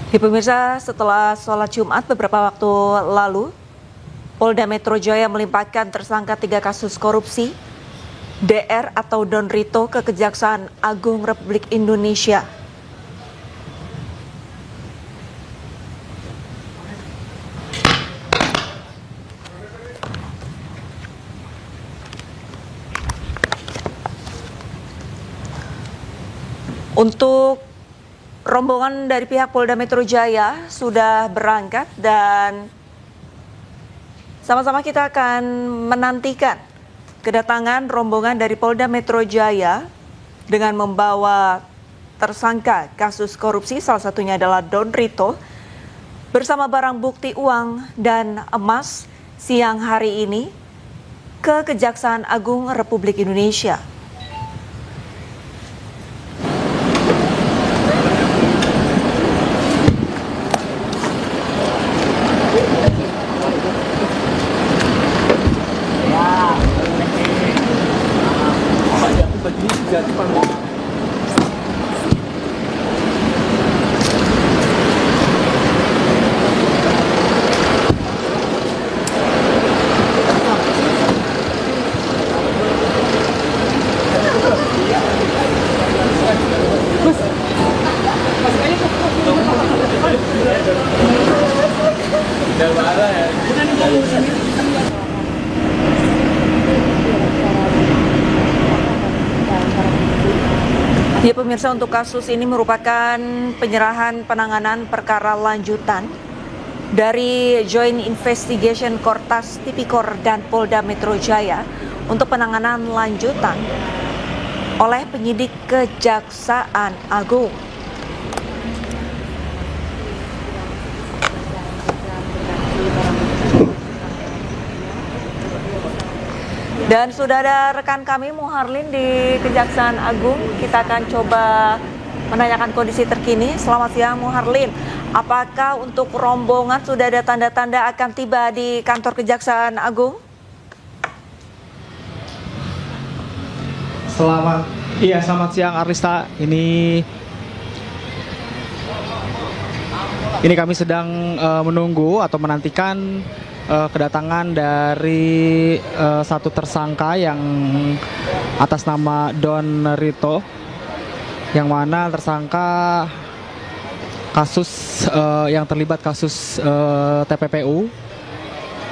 Ya pemirsa, setelah sholat Jumat beberapa waktu lalu, Polda Metro Jaya melimpahkan tersangka 3 kasus korupsi, DR atau Don Rito ke Kejaksaan Agung Republik Indonesia. Untuk rombongan dari pihak Polda Metro Jaya sudah berangkat dan sama-sama kita akan menantikan kedatangan rombongan dari Polda Metro Jaya dengan membawa tersangka kasus korupsi, salah satunya adalah Don Rito, bersama barang bukti uang dan emas siang hari ini ke Kejaksaan Agung Republik Indonesia. Ya pemirsa, untuk kasus ini merupakan penyerahan penanganan perkara lanjutan dari Joint Investigation Kortas Tipikor dan Polda Metro Jaya untuk penanganan lanjutan oleh penyidik Kejaksaan Agung. Dan sudah ada rekan kami Muharlin di Kejaksaan Agung. Kita akan coba menanyakan kondisi terkini. Selamat siang Muharlin. Apakah untuk rombongan sudah ada tanda-tanda akan tiba di kantor Kejaksaan Agung? Selamat siang Arlista. Ini kami sedang menunggu atau menantikan kedatangan dari satu tersangka yang atas nama Don Rito, yang mana tersangka kasus yang terlibat kasus TPPU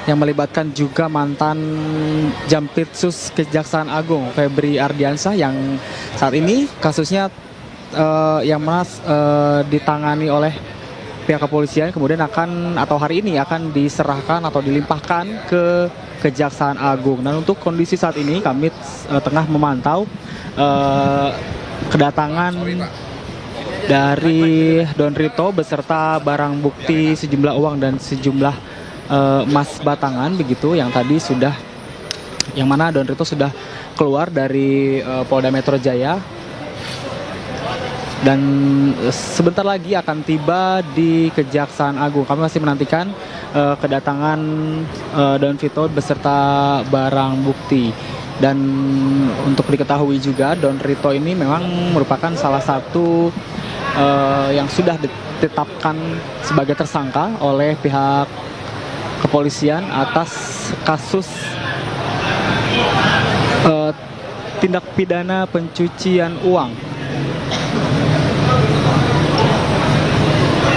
yang melibatkan juga mantan Jampitsus Kejaksaan Agung Febri Ardiansyah, yang saat ini kasusnya yang mana ditangani oleh pihak kepolisian, kemudian hari ini akan diserahkan atau dilimpahkan ke Kejaksaan Agung. Dan untuk kondisi saat ini kami tengah memantau kedatangan dari Don Rito beserta barang bukti sejumlah uang dan sejumlah emas batangan begitu, yang mana Don Rito sudah keluar dari Polda Metro Jaya dan sebentar lagi akan tiba di Kejaksaan Agung. Kami masih menantikan kedatangan Don Rito beserta barang bukti. Dan untuk diketahui juga, Don Rito ini memang merupakan salah satu yang sudah ditetapkan sebagai tersangka oleh pihak kepolisian atas kasus tindak pidana pencucian uang.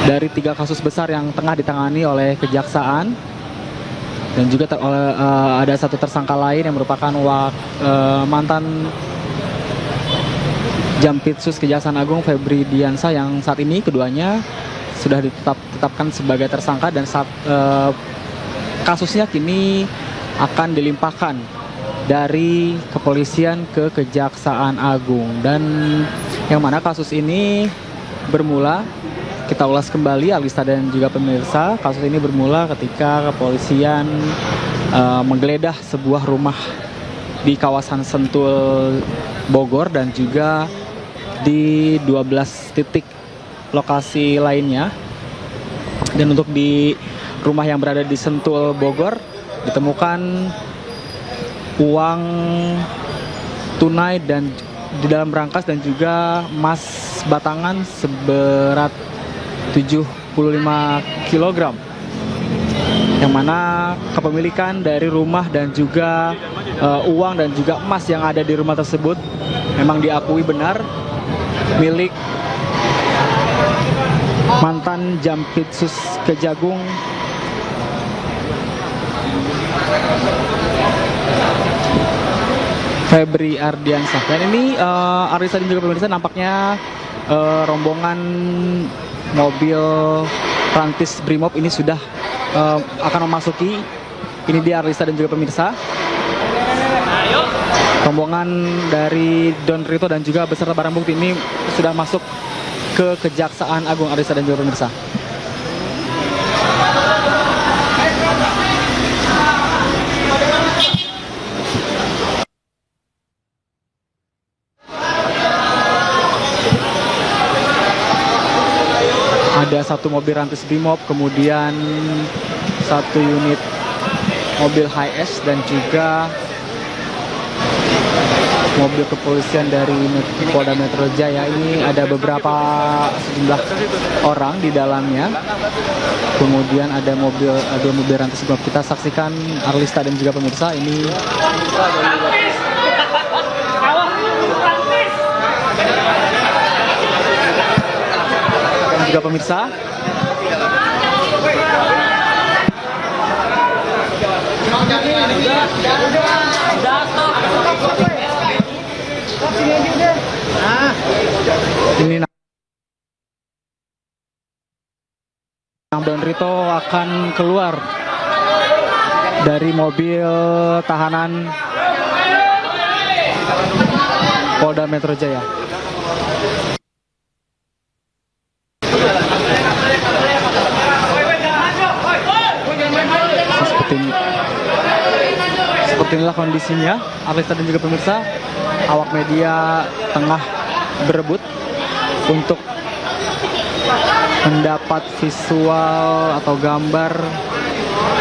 Dari 3 kasus besar yang tengah ditangani oleh Kejaksaan, dan juga ada satu tersangka lain yang merupakan mantan Jampitsus Kejaksaan Agung Febri Ardiansyah, yang saat ini keduanya sudah ditetapkan sebagai tersangka dan kasusnya kini akan dilimpahkan dari kepolisian ke Kejaksaan Agung. Dan yang mana kasus ini bermula, kita ulas kembali Alista dan juga pemirsa. Kasus ini bermula ketika kepolisian menggeledah sebuah rumah di kawasan Sentul, Bogor, dan juga di 12 titik lokasi lainnya. Dan untuk di rumah yang berada di Sentul, Bogor, ditemukan uang tunai dan di dalam berangkas dan juga emas batangan seberat 75 kg, yang mana kepemilikan dari rumah dan juga uang dan juga emas yang ada di rumah tersebut memang diakui benar milik mantan Jampitsus Kejagung Febri Ardiansah. Dan ini Arisa dan juga pemirsa, nampaknya rombongan mobil Rantis Brimob ini sudah akan memasuki. Ini dia Arisa dan juga pemirsa, rombongan dari Don Rito dan juga beserta barang bukti ini sudah masuk ke Kejaksaan Agung, Arisa dan juga pemirsa. Ada satu mobil Rantis Brimob, kemudian satu unit mobil HS dan juga mobil kepolisian dari Polda Metro Jaya. Ini ada beberapa sejumlah orang di dalamnya. Kemudian ada dua mobil Rantis Brimob. Kita saksikan Arlista dan juga pemirsa ini. Juga pemirsa, ini Don Rito akan keluar dari mobil tahanan Polda Metro Jaya. Seperti inilah kondisinya, Arlista dan juga pemirsa. Awak media tengah berebut untuk mendapat visual atau gambar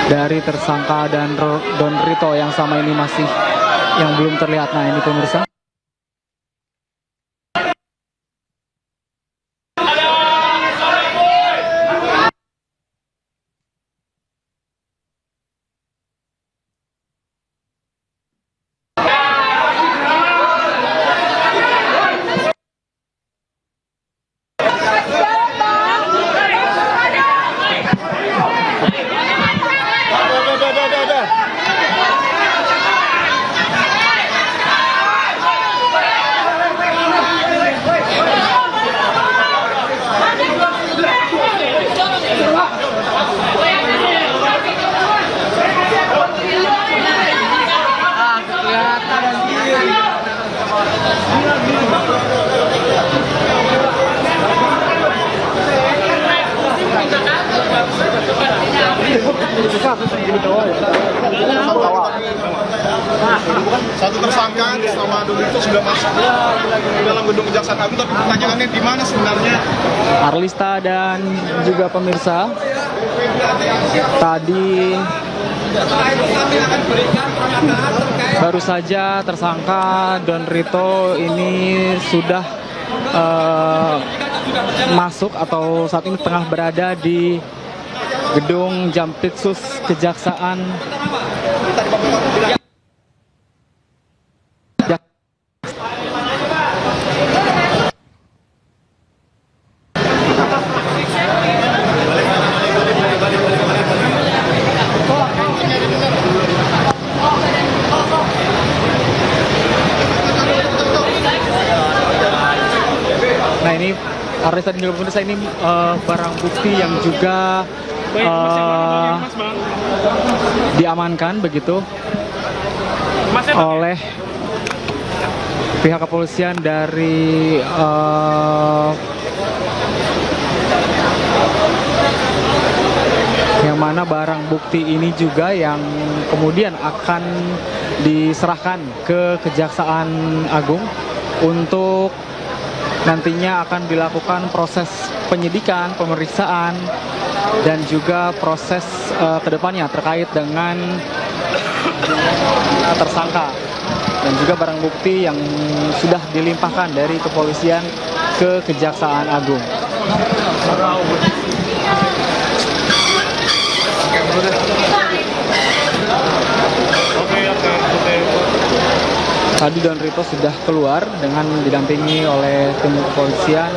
dari tersangka dan Don Rito yang sama ini masih yang belum terlihat. Nah, ini pemirsa. Satu tersangka nama Don Rito sudah masuk di dalam gedung Kejaksaan Agung, tapi pertanyaannya di mana sebenarnya? Arlista dan juga pemirsa, tadi baru saja tersangka Don Rito ini sudah masuk atau saat ini tengah berada di gedung Jampitsus Kejaksaan Nah, ini Arlista dan juga pemirsa, ini barang bukti yang juga diamankan begitu oleh pihak kepolisian dari yang mana barang bukti ini juga yang kemudian akan diserahkan ke Kejaksaan Agung untuk nantinya akan dilakukan proses penyidikan, pemeriksaan, dan juga proses kedepannya terkait dengan tersangka dan juga barang bukti yang sudah dilimpahkan dari kepolisian ke Kejaksaan Agung. Tadi Don Rito sudah keluar dengan didampingi oleh tim kepolisian.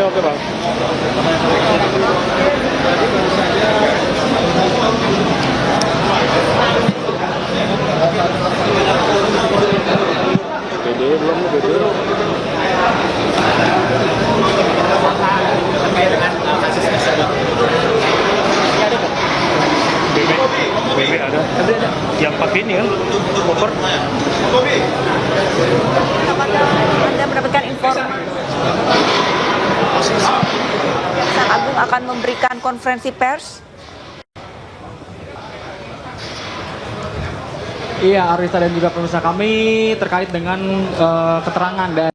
Oke Bang. Gede belum gede. BB ada. Yang pakai ini kan, koper. Anda mendapatkan informasi Kejaksaan Agung akan memberikan konferensi pers. Iya, Arista dan juga pemirsa kami terkait dengan keterangan dari